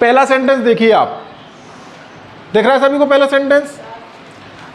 पहला सेंटेंस देखिए आप, देख रहा है सभी को पहला sentence,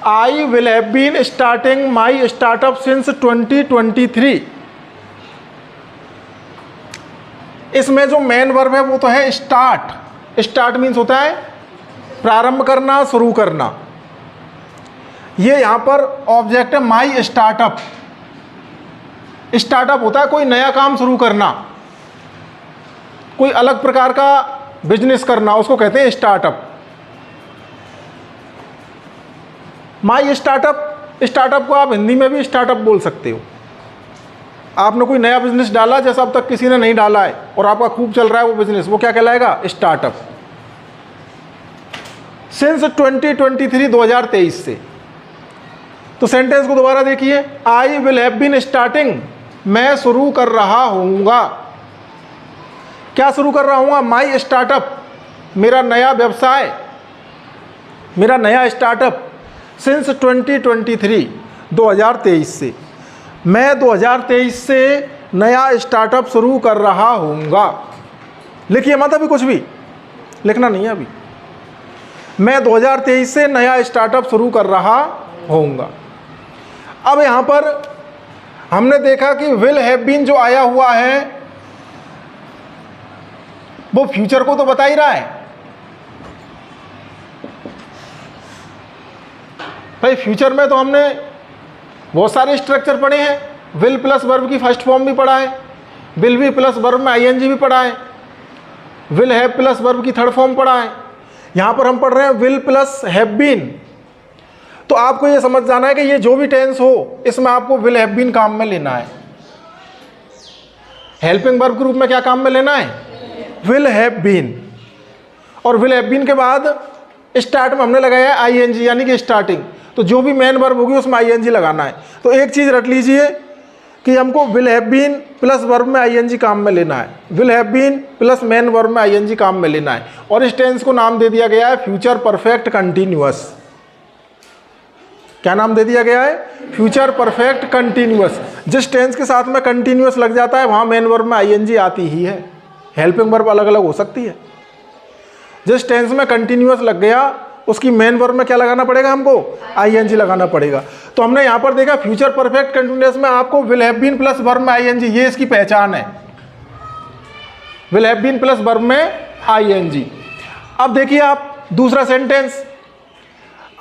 I will have been starting my startup since 2023। इसमें जो मेन वर्ब है वो तो है स्टार्ट। स्टार्ट मीन्स होता है प्रारंभ करना, शुरू करना। ये यहां पर ऑब्जेक्ट है माई स्टार्टअप। स्टार्टअप होता है कोई नया काम शुरू करना, कोई अलग प्रकार का बिजनेस करना, उसको कहते हैं स्टार्टअप। माई स्टार्टअप, स्टार्टअप को आप हिंदी में भी स्टार्टअप बोल सकते हो। आपने कोई नया बिजनेस डाला जैसा अब तक किसी ने नहीं डाला है और आपका खूब चल रहा है वो बिजनेस, वो क्या कहलाएगा? स्टार्टअप। सिंस 2023, 2023 से। तो सेंटेंस को दोबारा देखिए, I will have been starting, मैं शुरू कर रहा हूँगा। क्या शुरू कर रहा हूँगा? माई स्टार्टअप, मेरा नया व्यवसाय, मेरा नया स्टार्टअप। सिंस 2023, 2023 से। मैं 2023 से नया स्टार्टअप शुरू कर रहा हूँगा। लिखिए मत अभी कुछ भी, लिखना नहीं है अभी। मैं 2023 से नया स्टार्टअप शुरू कर रहा हूँगा। अब यहाँ पर हमने देखा कि विल हैव बीन जो आया हुआ है वो फ्यूचर को तो बता ही रहा है। भाई फ्यूचर में तो हमने बहुत सारे स्ट्रक्चर पढ़े हैं। विल प्लस वर्ब की फर्स्ट फॉर्म भी पढ़ा है, विल बी प्लस वर्ब में आईएनजी भी पढ़ा है, विल हैव प्लस वर्ब की थर्ड फॉर्म पढ़ा है। यहाँ पर हम पढ़ रहे हैं विल प्लस हैव बीन। तो आपको ये समझ जाना है कि ये जो भी टेंस हो इसमें आपको विल हैव बीन काम में लेना है। हेल्पिंग वर्ब के रूप में क्या काम में लेना है? Will have been. और विल हैव बीन के बाद स्टार्ट में हमने लगाया है आईएनजी, यानी कि स्टार्टिंग। तो जो भी मेन वर्ब होगी उसमें आईएनजी लगाना है। तो एक चीज़ रट लीजिए कि हमको will have been plus verb में आईएनजी काम में लेना है, will have been plus main verb में आईएनजी काम में लेना है। और इस टेंस को नाम दे दिया गया है फ्यूचर परफेक्ट कंटिन्यूअस। क्या नाम दे दिया गया है? Future perfect continuous. जिस टेंस के साथ में कंटिन्यूअस लग जाता है वहाँ मेन वर्ब में आईएनजी आती ही है। हेल्पिंग वर्ब अलग अलग हो सकती है। जिस टेंस में कंटिन्यूअस लग गया उसकी मेन वर्ब में क्या लगाना पड़ेगा? हमको आईएनजी लगाना पड़ेगा। तो हमने यहाँ पर देखा फ्यूचर परफेक्ट कंटिन्यूअस में आपको will have been plus verb में आईएनजी, ये इसकी पहचान है। Will have been plus verb में आईएनजी। अब देखिए आप दूसरा सेंटेंस।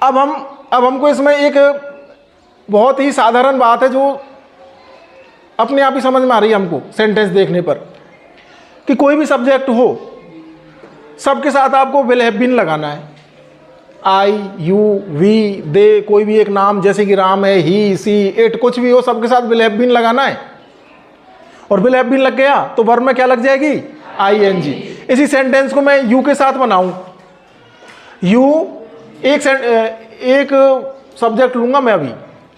अब हमको इसमें एक बहुत ही साधारण बात है जो अपने आप ही समझ में आ रही है हमको सेंटेंस देखने पर, कि कोई भी सब्जेक्ट हो सबके साथ आपको विल हैव बीन लगाना है। आई, यू, वी, दे, कोई भी एक नाम जैसे कि राम है, ही, सी, इट, कुछ भी हो सबके साथ विल हैव बीन लगाना है। और विल हैव बीन लग गया तो वर्ब में क्या लग जाएगी? आईएनजी। इसी सेंटेंस को मैं यू के साथ बनाऊं, यू एक सब्जेक्ट लूंगा मैं अभी,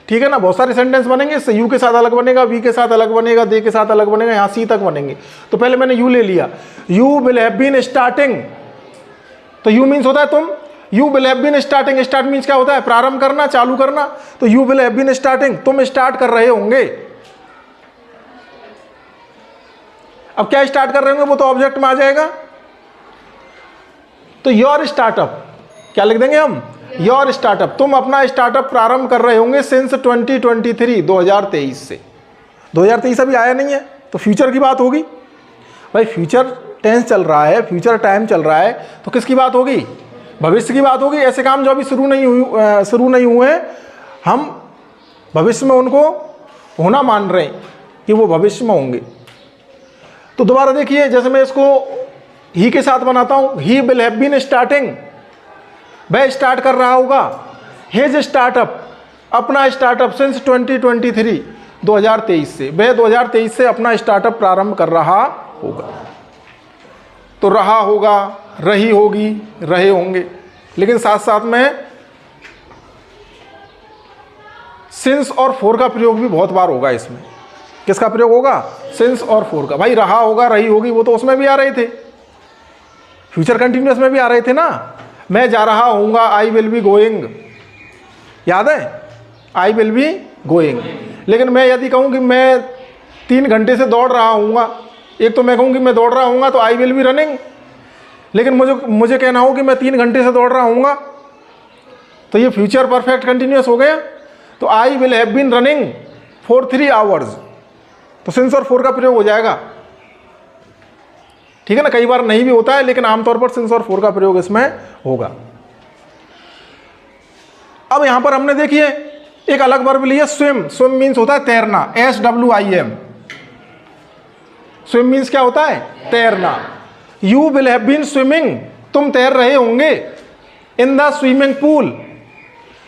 ठीक है ना। बहुत सारे सेंटेंस बनेंगे इससे, यू के साथ अलग बनेगा, वी के साथ अलग बनेगा, दे के साथ अलग बनेगा, यहाँ सी तक बनेंगे। तो पहले मैंने यू ले लिया, you will have been starting. तो यू मीन्स होता है तुम, you will have been starting. Start means क्या होता है? प्रारंभ करना, चालू करना। तो you will have been starting, तुम स्टार्ट कर रहे होंगे। अब क्या स्टार्ट कर रहे होंगे वो तो ऑब्जेक्ट में आ जाएगा। तो योर स्टार्टअप, क्या लिख देंगे हम? योर स्टार्टअप, तुम अपना स्टार्टअप प्रारंभ कर रहे होंगे सिंस 2023, 2023 से। 2023 अभी आया नहीं है तो फ्यूचर की बात होगी। भाई फ्यूचर टेंस चल रहा है, फ्यूचर टाइम चल रहा है, तो किसकी बात होगी? भविष्य की बात होगी। ऐसे काम जो अभी शुरू नहीं हुए हम भविष्य में उनको होना मान रहे हैं कि वो भविष्य में होंगे। तो दोबारा देखिए, जैसे मैं इसको ही के साथ बनाता हूँ, he will have been starting, वह स्टार्ट कर रहा होगा। हिज स्टार्टअप, अपना स्टार्टअप सिंस 2023, 2023 से, वह 2023 से अपना स्टार्टअप प्रारंभ कर रहा होगा। तो रहा होगा, रही होगी, रहे होंगे, लेकिन साथ साथ में सिंस और फॉर का प्रयोग भी बहुत बार होगा इसमें। किसका प्रयोग होगा? सिंस और फॉर का। भाई रहा होगा, रही होगी, वो तो उसमें भी आ रहे थे, फ्यूचर कंटिन्यूअस में भी आ रहे थे ना। मैं जा रहा हूँगा, आई विल बी गोइंग, याद है? I will be going. लेकिन मैं यदि कहूँ कि मैं 3 घंटे से दौड़ रहा हूँगा, एक तो मैं कहूँ कि मैं दौड़ रहा हूँगा तो आई विल बी रनिंग। लेकिन मुझे कहना हो कि मैं 3 घंटे से दौड़ रहा हूँगा, तो ये फ्यूचर परफेक्ट कंटिन्यूअस हो गया। तो I will have been running for 3 hours, तो सिंस और फॉर का प्रयोग हो जाएगा। ठीक है ना, कई बार नहीं भी होता है, लेकिन आमतौर पर सिंस और फॉर का प्रयोग इसमें होगा। अब यहां पर हमने देखिए एक अलग वर्ब लिया, स्विम। स्विम मीन्स होता है तैरना, SWIM। स्विम मीन्स क्या होता है? तैरना। You will have been swimming, तुम तैर रहे होंगे, in the swimming pool.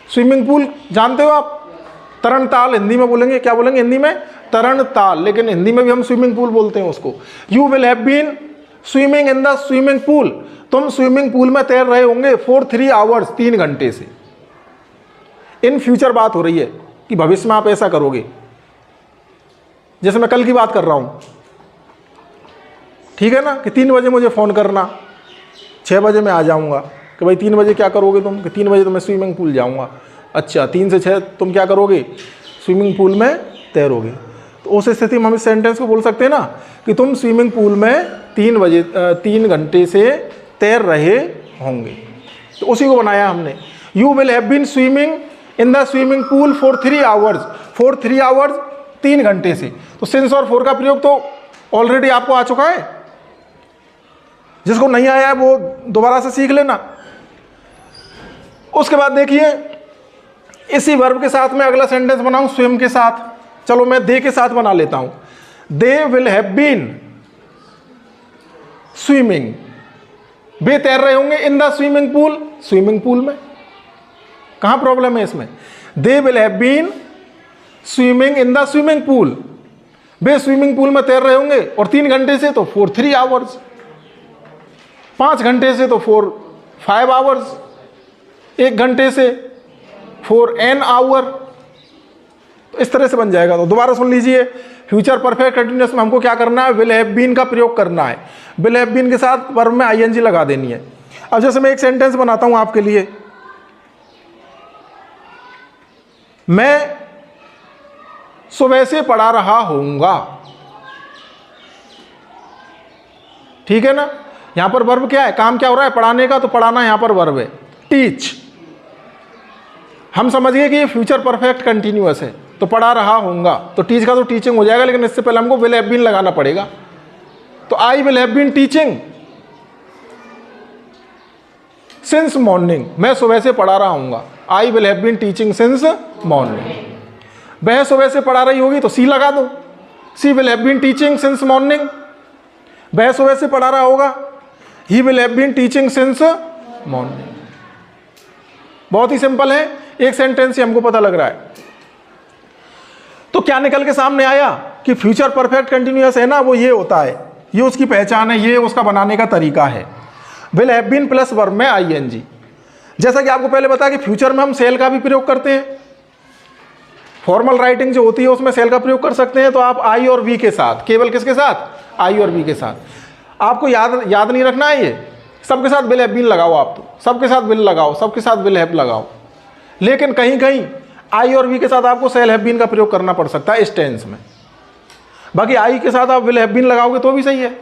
Swimming pool जानते हो आप? तरण ताल हिंदी में बोलेंगे, क्या बोलेंगे हिंदी में? तरण ताल, लेकिन हिंदी में भी हम स्विमिंग पूल बोलते हैं उसको। You will have been swimming in the swimming pool, तुम स्विमिंग पूल में तैर रहे होंगे फॉर 3 आवर्स, 3 घंटे से। इन फ्यूचर बात हो रही है कि भविष्य में आप ऐसा करोगे। जैसे मैं कल की बात कर रहा हूं, ठीक है ना, कि 3 बजे मुझे फ़ोन करना, 6 बजे मैं आ जाऊंगा। कि भाई 3 बजे क्या करोगे तुम? कि 3 बजे तो मैं स्विमिंग पूल जाऊंगा। अच्छा, 3 से 6 तुम क्या करोगे? स्विमिंग पूल में तैरोगे। तो उस स्थिति में हम इस सेंटेंस को बोल सकते हैं ना कि तुम स्विमिंग पूल में 3 घंटे से तैर रहे होंगे। तो उसी को बनाया हमने। You will have been swimming in the swimming pool for 3 hours, for 3 hours, 3 घंटे से। तो सिंस और फॉर का प्रयोग तो ऑलरेडी आपको आ चुका है। जिसको नहीं आया है वो दोबारा से सीख लेना। उसके बाद देखिए इसी वर्ब के साथ में अगला सेंटेंस बनाऊं स्विम के साथ। चलो मैं दे के साथ बना लेता हूं। They will have been swimming, वे तैर रहे होंगे in the swimming pool, swimming pool में। कहां प्रॉब्लम है इसमें? They will have been swimming in the swimming pool, वे स्विमिंग पूल में तैर रहे होंगे। और 3 घंटे से तो फॉर 3 आवर्स, 5 घंटे से तो फॉर 5 आवर्स, 1 घंटे से फॉर एन आवर। तो इस तरह से बन जाएगा। तो दोबारा सुन लीजिए, फ्यूचर परफेक्ट कंटिन्यूअस में हमको क्या करना है? विल हैव बीन का प्रयोग करना है। विल हैव बीन के साथ वर्ब में ING लगा देनी है। अब जैसे मैं एक सेंटेंस बनाता हूं आपके लिए, मैं सुबह से पढ़ा रहा होऊंगा। ठीक है ना, यहां पर वर्ब क्या है? काम क्या हो रहा है? पढ़ाने का। तो पढ़ाना यहां पर वर्ब है, टीच। हम समझ गए कि ये फ्यूचर परफेक्ट कंटिन्यूअस है, तो पढ़ा रहा होऊंगा, तो टीच का तो टीचिंग हो जाएगा, लेकिन इससे पहले हमको विल हैव बीन लगाना पड़ेगा। तो I will have been teaching since morning, मैं सुबह से पढ़ा रहा हूंगा। I will have been teaching since morning. वह सुबह से पढ़ा रही होगी तो सी लगा दो, she will have been teaching since morning. वह सुबह से पढ़ा रहा होगा, he will have been teaching since morning. बहुत ही सिंपल है, एक सेंटेंस से हमको पता लग रहा है। तो क्या निकल के सामने आया कि फ्यूचर परफेक्ट कंटिन्यूअस है ना, वो ये होता है, ये उसकी पहचान है, ये उसका बनाने का तरीका है। Will have been plus verb में ING। जैसा कि आपको पहले बताया कि फ्यूचर में हम सेल का भी प्रयोग करते हैं। फॉर्मल राइटिंग जो होती है उसमें सेल का प्रयोग कर सकते हैं। तो आप आई और वी के साथ, केवल किसके साथ? आई और वी के साथ। आपको याद नहीं रखना है, ये सबके साथ विल हैव बीन लगाओ, आप तो सबके साथ विल लगाओ, सबके साथ विल हैव लगाओ। लेकिन कहीं कहीं आई और वी के साथ आपको सेल हैव बीन का प्रयोग करना पड़ सकता है इस टेंस में। बाकी आई के साथ आप विल हैव बीन लगाओगे तो भी सही है।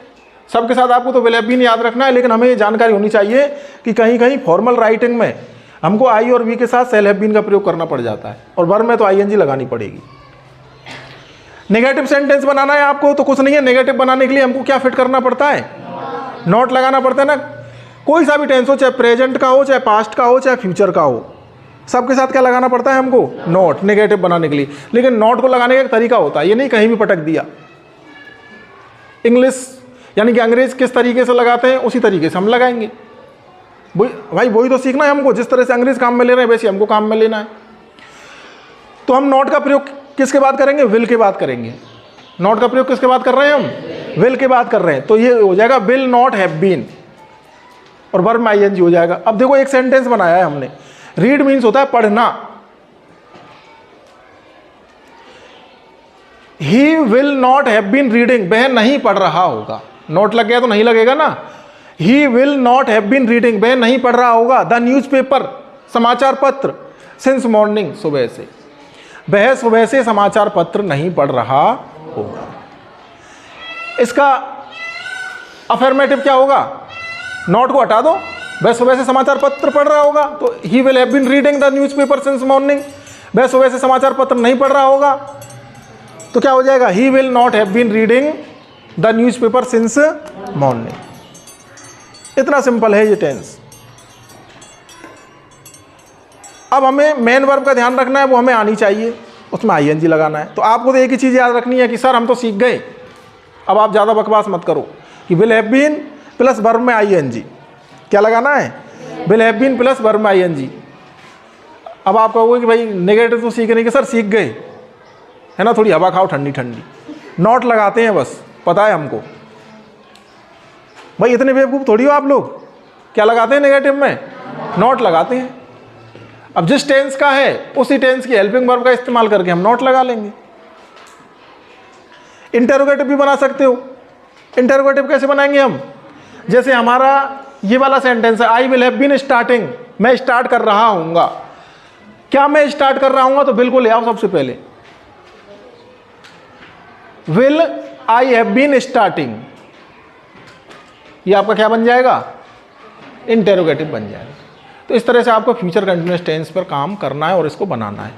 सबके साथ आपको तो विल हैव बीन याद रखना है, लेकिन हमें ये जानकारी होनी चाहिए कि कहीं कहीं फॉर्मल राइटिंग में हमको आई और वी के साथ सेल हैव बीन का प्रयोग करना पड़ जाता है, और वर्ब में तो ING लगानी पड़ेगी। नेगेटिव सेंटेंस बनाना है आपको तो कुछ नहीं है, नेगेटिव बनाने के लिए हमको क्या फिट करना पड़ता है? नॉट लगाना पड़ता है ना। कोई सा भी टेंस हो, चाहे प्रेजेंट का हो, चाहे पास्ट का हो, चाहे फ्यूचर का हो, सबके साथ क्या लगाना पड़ता है हमको? नॉट, नेगेटिव बनाने के लिए। लेकिन नॉट को लगाने का एक तरीका होता है, ये नहीं कहीं भी पटक दिया। इंग्लिश यानी कि अंग्रेज किस तरीके से लगाते हैं उसी तरीके से हम लगाएंगे। भाई वही तो सीखना है हमको, जिस तरह से अंग्रेज काम में ले रहे हैं वैसे हमको काम में लेना है। तो हम नॉट का प्रयोग किसके बाद करेंगे? विल के बाद करेंगे। नॉट का प्रयोग किसके बाद कर रहे हैं हम? विल के बाद कर रहे हैं। तो ये हो जाएगा विल नॉट हैव बीन, और वर्ब में ING हो जाएगा। अब देखो एक सेंटेंस बनाया है हमने। रीड मीन्स होता है पढ़ना। He will not have been reading, वह नहीं पढ़ रहा होगा। नोट लग गया तो नहीं लगेगा ना। He will not have been reading, वह नहीं पढ़ रहा होगा द न्यूज़पेपर, समाचार पत्र, सिंस मॉर्निंग, सुबह से। वह सुबह से समाचार पत्र नहीं पढ़ रहा होगा। इसका अफर्मेटिव क्या होगा? नॉट को हटा दो, वह सुबह से समाचार पत्र पढ़ रहा होगा तो he will have been reading the newspaper since morning. वह सुबह से समाचार पत्र नहीं पढ़ रहा होगा तो क्या हो जाएगा, he will not have been reading the newspaper since morning. इतना सिंपल है ये टेंस। अब हमें मेन वर्ब का ध्यान रखना है, वो हमें आनी चाहिए, उसमें आईएनजी लगाना है। तो आपको तो एक ही चीज़ याद रखनी है कि सर हम तो सीख गए, अब आप ज़्यादा बकवास मत करो कि will have been plus verb में आईएनजी। क्या लगाना है, will have been plus verb में आईएनजी। अब आप कहोगे कि भाई नेगेटिव तो सीख नहीं कि सर सीख गए है ना, थोड़ी हवा खाओ ठंडी ठंडी। नॉट लगाते हैं बस, पता है हमको। भाई इतने बेवकूफ़ थोड़ी हो आप लोग। क्या लगाते हैं नेगेटिव में, नॉट लगाते हैं। अब जिस टेंस का है उसी टेंस की हेल्पिंग वर्ब का इस्तेमाल करके हम नॉट लगा लेंगे। इंटरोगेटिव भी बना सकते हो। इंटरोगेटिव कैसे बनाएंगे हम, जैसे हमारा ये वाला सेंटेंस है, I will have been starting, मैं स्टार्ट कर रहा हूँगा। क्या मैं स्टार्ट कर रहा हूँगा, तो बिल्कुल ले आओ सबसे पहले will I have been starting, ये आपका क्या बन जाएगा, इंटरोगेटिव बन जाएगा। तो इस तरह से आपको फ्यूचर कंटिन्यूअस टेंस पर काम करना है और इसको बनाना है।